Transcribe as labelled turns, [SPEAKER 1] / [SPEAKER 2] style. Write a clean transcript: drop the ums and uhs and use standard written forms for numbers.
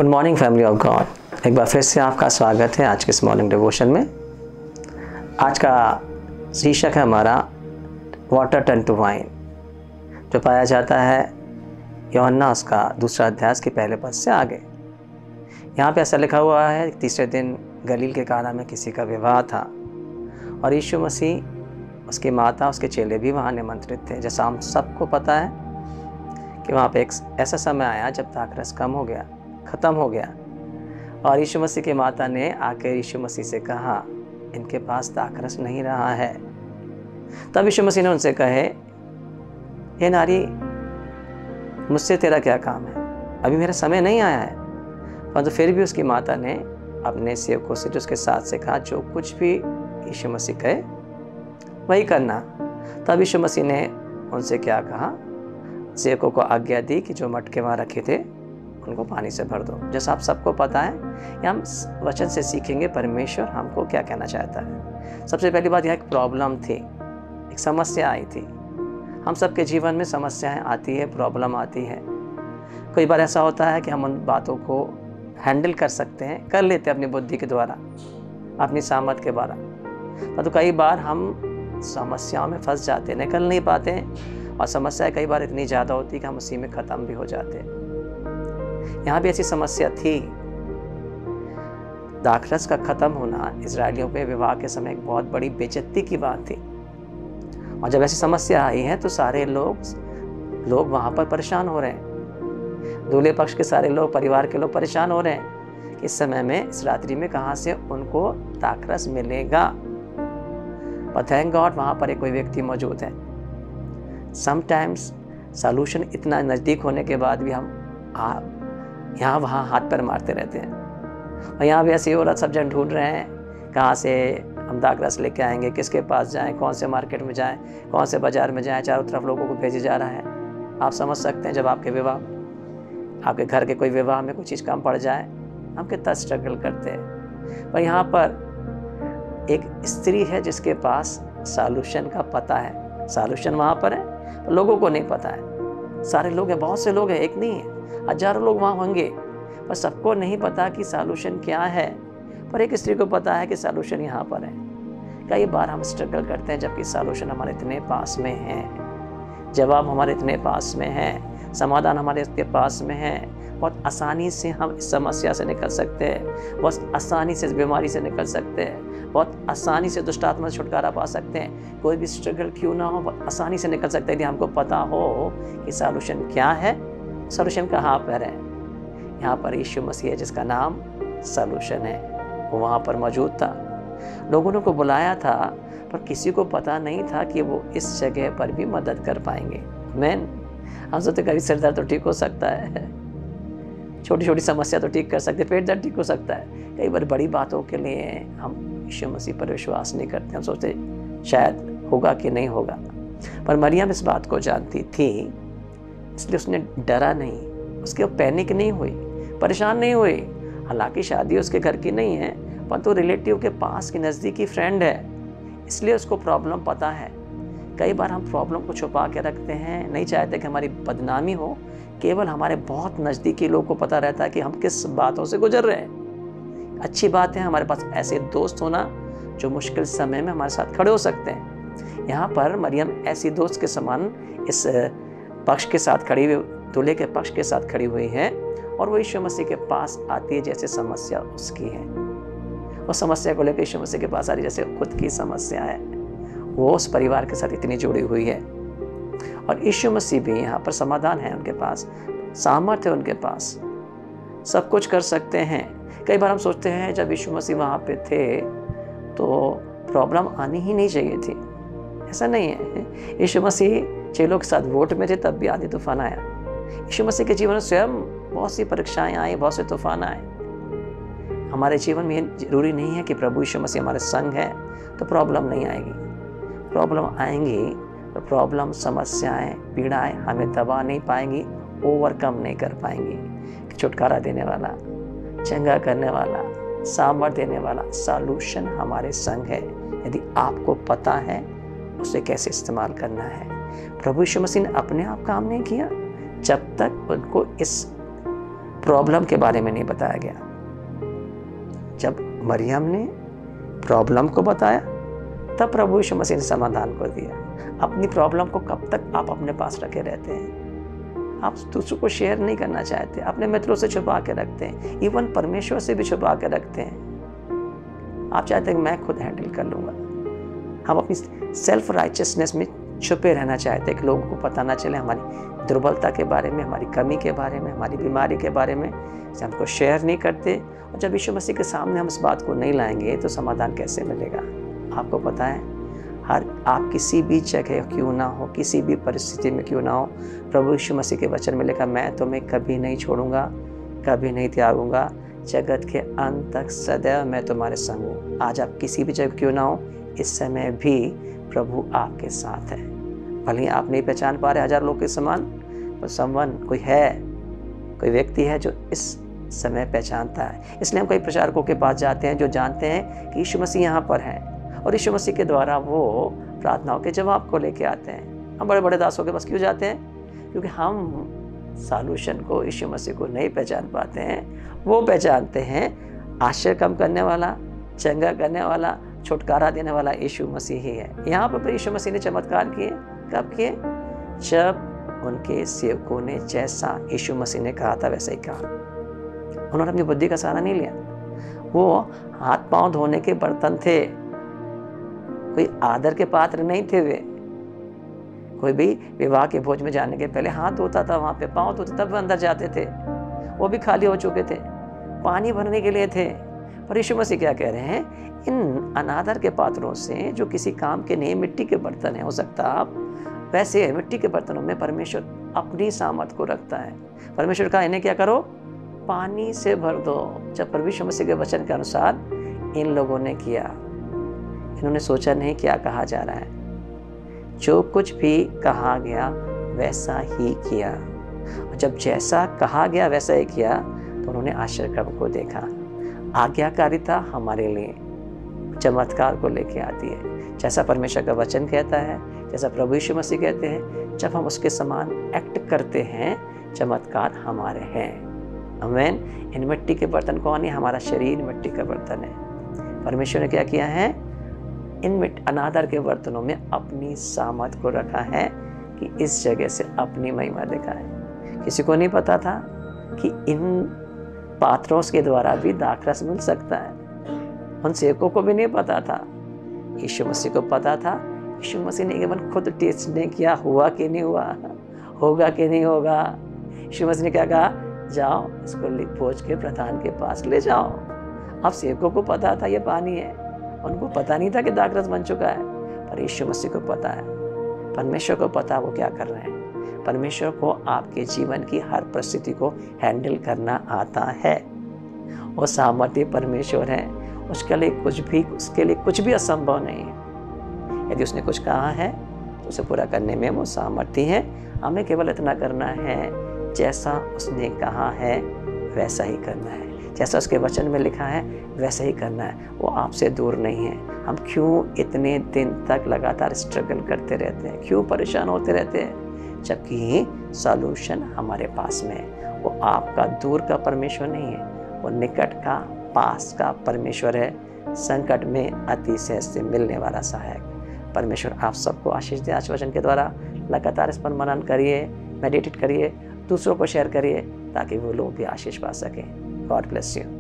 [SPEAKER 1] Good morning family of God. एक बार फिर से आपका स्वागत है आज के इस मॉर्निंग डिवोशन में। आज का शीर्षक है हमारा वाटर टर्न टू वाइन, जो पाया जाता है यूहन्ना उसका 2 अध्याय के पहले पद से आगे। यहाँ पे ऐसा लिखा हुआ है, तीसरे दिन गलील के काना में किसी का विवाह था और यीशु मसीह, उसकी माता, उसके चेले भी वहाँ निमंत्रित थे। जैसा हम सबको पता है कि वहाँ पे एक ऐसा समय आया जब दाखरस ख़त्म हो गया और यीशु मसीह की माता ने आकर यीशु मसीह से कहा, इनके पास दाखरस नहीं रहा है। तब यीशु मसीह ने उनसे कहे, हे नारी, मुझसे तेरा क्या काम है, अभी मेरा समय नहीं आया है। परंतु फिर भी उसकी माता ने अपने सेवकों से जो उसके साथ से कहा, जो कुछ भी यीशु मसीह कहे वही करना। तब यीशु मसीह ने उनसे क्या कहा, सेवकों को आज्ञा दी कि जो मटके वहाँ रखे थे उनको पानी से भर दो। जैसा आप सबको पता है, या हम वचन से सीखेंगे परमेश्वर हमको क्या कहना चाहता है। सबसे पहली बात, यह एक प्रॉब्लम थी, एक समस्या आई थी। हम सबके जीवन में समस्याएं आती है, प्रॉब्लम आती है। कई बार ऐसा होता है कि हम उन बातों को हैंडल कर सकते हैं, कर लेते हैं अपनी बुद्धि के द्वारा, अपनी सामर्थ के द्वारा। तो कई बार हम समस्याओं में फंस जाते हैं, निकल नहीं पाते हैं और समस्याएं कई बार इतनी ज़्यादा होती है कि हम उसी में ख़त्म भी हो जाते हैं। यहाँ भी ऐसी समस्या थी। दाखरस का ख़त्म होना इजरायलियों पे विवाह के समय एक बहुत बड़ी बेइज्जती की बात थी। और जब ऐसी समस्या आई है तो सारे लोग वहाँ पर परेशान हो रहे हैं। दूल्हे पक्ष के सारे लोग, परिवार के लोग परेशान हो रहे हैं कि इस समय में, इस रात्रि में कहाँ से उनको दाखरस मिलेगा। पर थैंक गॉड वहाँ पर एक कोई व्यक्ति मौजूद है। समटाइम्स सॉल्यूशन इतना नज़दीक होने के बाद भी हम यहाँ वहाँ हाथ पैर मारते रहते हैं। और यहाँ भी ऐसी औरत सब जन ढूंढ रहे हैं, कहाँ से हम दाखरस लेके आएंगे, किसके पास जाएं, कौन से मार्केट में जाएं, कौन से बाज़ार में जाएं। चारों तरफ लोगों को भेजा जा रहा है। आप समझ सकते हैं, जब आपके घर के कोई विवाह में कोई चीज़ कम पड़ जाए, हम कितना स्ट्रगल करते हैं। पर यहाँ पर एक स्त्री है जिसके पास सॉल्यूशन का पता है। सॉल्यूशन वहाँ पर है, तो लोगों को नहीं पता है। सारे लोग हैं, बहुत से लोग हैं, एक नहीं है, हजारों लोग वहाँ होंगे, पर सबको नहीं पता कि सॉल्यूशन क्या है। पर एक स्त्री को पता है कि सॉल्यूशन यहाँ पर है। कई बार हम स्ट्रगल करते हैं जबकि सॉल्यूशन हमारे इतने पास में है, जवाब हमारे इतने पास में है, समाधान हमारे इतने पास में है। बहुत आसानी से हम इस समस्या से निकल सकते हैं, बहुत आसानी से इस बीमारी से निकल सकते हैं, बहुत आसानी से दुष्ट आत्मा से छुटकारा पा सकते हैं। कोई भी स्ट्रगल क्यों ना हो, बहुत आसानी से निकल सकते हैं यदि हमको पता हो कि सॉल्यूशन क्या है, सॉल्यूशन कहाँ पर है। यहाँ पर यीशु मसीह है जिसका नाम सॉल्यूशन है, वो वहाँ पर मौजूद था। लोगों ने को बुलाया था, पर किसी को पता नहीं था कि वो इस जगह पर भी मदद कर पाएंगे। हम सोचते कभी सिर दर्द तो ठीक हो सकता है, छोटी छोटी समस्या तो ठीक कर सकते, पेट दर्द ठीक हो सकता है। कई बार बड़ी बातों के लिए हम यीशु मसीह पर विश्वास नहीं करते। हम सोचते शायद होगा कि नहीं होगा। पर मरियम इस बात को जानती थी, इसलिए उसने डरा नहीं, उसके पैनिक नहीं हुई, परेशान नहीं हुई। हालांकि शादी उसके घर की नहीं है, परंतु रिलेटिव के पास की नज़दीकी फ्रेंड है, इसलिए उसको प्रॉब्लम पता है। कई बार हम प्रॉब्लम को छुपा के रखते हैं, नहीं चाहते कि हमारी बदनामी हो। केवल हमारे बहुत नज़दीकी लोग को पता रहता है कि हम किस बातों से गुजर रहे हैं। अच्छी बात है हमारे पास ऐसे दोस्त होना जो मुश्किल समय में हमारे साथ खड़े हो सकते हैं। यहाँ पर मरियम ऐसी दोस्त के समान इस पक्ष के साथ खड़ी हुई, दूल्हे के पक्ष के साथ खड़ी हुई है, और वो यीशु मसीह के पास आती है जैसे समस्या उसकी है। वो समस्या को लेकर यीशु मसीह के पास आ रही जैसे खुद की समस्या है। वो उस परिवार के साथ इतनी जुड़ी हुई है, और यीशु मसीह भी यहाँ पर समाधान है उनके पास, सामर्थ्य है उनके पास, सब कुछ कर सकते हैं। कई बार हम सोचते हैं जब यीशु मसीह वहाँ पे थे तो प्रॉब्लम आनी ही नहीं चाहिए थी। ऐसा नहीं है। यीशु मसीह चेलों के साथ वोट में थे, तब भी आंधी तूफान आया। यीशु मसीह के जीवन में स्वयं बहुत सी परीक्षाएं आई, बहुत से तूफान आए। हमारे जीवन में ये जरूरी नहीं है कि प्रभु यीशु मसीह हमारे संग है तो प्रॉब्लम नहीं आएगी। प्रॉब्लम आएंगी तो प्रॉब्लम, समस्याएं, पीड़ाएं हमें दबा नहीं पाएंगी, ओवरकम नहीं कर पाएंगी। छुटकारा देने वाला, चंगा करने वाला, सामर्थ्य देने वाला सॉल्यूशन हमारे संग है, यदि आपको पता है उसे कैसे इस्तेमाल करना है। प्रभु यीशु मसीह ने अपने आप काम नहीं किया जब तक उनको इस प्रॉब्लम के बारे में नहीं बताया गया। जब मरियम ने प्रॉब्लम को बताया तब प्रभु यीशु मसीह ने समाधान को दिया। अपनी प्रॉब्लम को कब तक आप अपने पास रखे रहते हैं? आप दूसरों को शेयर नहीं करना चाहते, अपने मित्रों से छुपा के रखते हैं, इवन परमेश्वर से भी छुपा के रखते हैं। आप चाहते हैं कि मैं खुद हैंडल कर लूँगा। हम अपनी सेल्फ राइचियसनेस में छुपे रहना चाहते हैं कि लोगों को पता ना चले हमारी दुर्बलता के बारे में, हमारी कमी के बारे में, हमारी बीमारी के बारे में, से हमको शेयर नहीं करते। और जब यीशु मसीह के सामने हम इस बात को नहीं लाएंगे तो समाधान कैसे मिलेगा? आपको पता है, आप किसी भी जगह क्यों ना हो, किसी भी परिस्थिति में क्यों ना हो, प्रभु यीशु मसीह के वचन में लिखा, मैं तुम्हें कभी नहीं छोड़ूंगा, कभी नहीं त्यागूंगा, जगत के अंत तक सदैव मैं तुम्हारे संग हूँ। आज आप किसी भी जगह क्यों ना हो, इस समय भी प्रभु आपके साथ है। भले ही आप नहीं पहचान पा रहे हजार लोग के समान, तो समवन कोई व्यक्ति है जो इस समय पहचानता है। इसलिए हम कई प्रचारकों के पास जाते हैं जो जानते हैं कि यीशु मसीह यहाँ पर है, और यीशु मसीह के द्वारा वो प्रार्थनाओं के जवाब को लेके आते हैं। हम बड़े बड़े दासों के पास क्यों जाते हैं? क्योंकि हम सॉल्यूशन को, यीशु मसीह को नहीं पहचान पाते हैं। वो पहचानते हैं आश्चर्य कम करने वाला, चंगा करने वाला, छुटकारा देने वाला यीशु मसीह ही है। यहाँ पर यीशु मसीह ने चमत्कार किए। कब किए? जब उनके सेवकों ने जैसा यीशु मसीह ने कहा था वैसा ही कहा। उन्होंने अपनी बुद्धि का सहारा नहीं लिया। वो हाथ पांव धोने के बर्तन थे, कोई आदर के पात्र नहीं थे। वे कोई भी विवाह के भोज में जाने के पहले हाथ धोता था, वहां पे पांव धोते तब अंदर जाते थे। वो भी खाली हो चुके थे, पानी भरने के लिए थे। पर यीशु मसीह क्या कह रहे हैं? इन अनादर के पात्रों से जो किसी काम के नहीं, मिट्टी के बर्तन है, हो सकता आप वैसे मिट्टी के बर्तनों में परमेश्वर अपनी सामर्थ को रखता है। परमेश्वर का इन्हें क्या करो? पानी से भर दो। जब प्रभु यीशु मसीह के वचन के अनुसार इन लोगों ने किया, इन्होंने सोचा नहीं क्या कहा जा रहा है, जो कुछ भी कहा गया वैसा ही किया। और जब जैसा कहा गया वैसा ही किया तो उन्होंने आश्चर्य को देखा। आज्ञाकारिता हमारे लिए चमत्कार को लेके आती है। जैसा परमेश्वर का वचन कहता है, जैसा प्रभु यीशु मसीह कहते हैं, जब हम उसके समान एक्ट करते हैं, चमत्कार हमारे हैं। आमीन। इन मिट्टी के बर्तन कौन है? हमारा शरीर मिट्टी का बर्तन है। परमेश्वर ने क्या किया है? इन अनादर के बर्तनों में अपनी सामर्थ को रखा है कि इस जगह से अपनी महिमा दिखाए। किसी को नहीं पता था कि इन पात्रों के द्वारा भी दाखरस मिल सकता है। उन सेवकों को भी नहीं पता था, यीशु मसीह को पता था। यीशु मसीह ने केवल खुद टेस्ट नहीं किया, हुआ कि नहीं हुआ, होगा कि नहीं होगा। यीशु मसीह ने क्या कहा? जाओ, इसको पहुंच के प्रधान के पास ले जाओ। अब सेवकों को पता था ये पानी है, उनको पता नहीं था कि दाखरस बन चुका है, पर यीशु मसीह को पता है। परमेश्वर को पता वो क्या कर रहे हैं। परमेश्वर को आपके जीवन की हर परिस्थिति को हैंडल करना आता है। वो सामर्थ्य परमेश्वर है, उसके लिए कुछ भी असंभव नहीं है। यदि उसने कुछ कहा है तो उसे पूरा करने में वो सामर्थ्य है। हमें केवल इतना करना है, जैसा उसने कहा है वैसा ही करना है, जैसा उसके वचन में लिखा है वैसा ही करना है। वो आपसे दूर नहीं है। हम क्यों इतने दिन तक लगातार स्ट्रगल करते रहते हैं, क्यों परेशान होते रहते हैं, जबकि सॉल्यूशन हमारे पास में है। वो आपका दूर का परमेश्वर नहीं है, वो निकट का, पास का परमेश्वर है। संकट में अतिशय से मिलने वाला सहायक। परमेश्वर आप सबको आशीष दे। आज वचन के द्वारा लगातार इस पर मनन करिए, मेडिटेट करिए, दूसरों को शेयर करिए, ताकि वो लोग भी आशीष पा सकें। God bless you.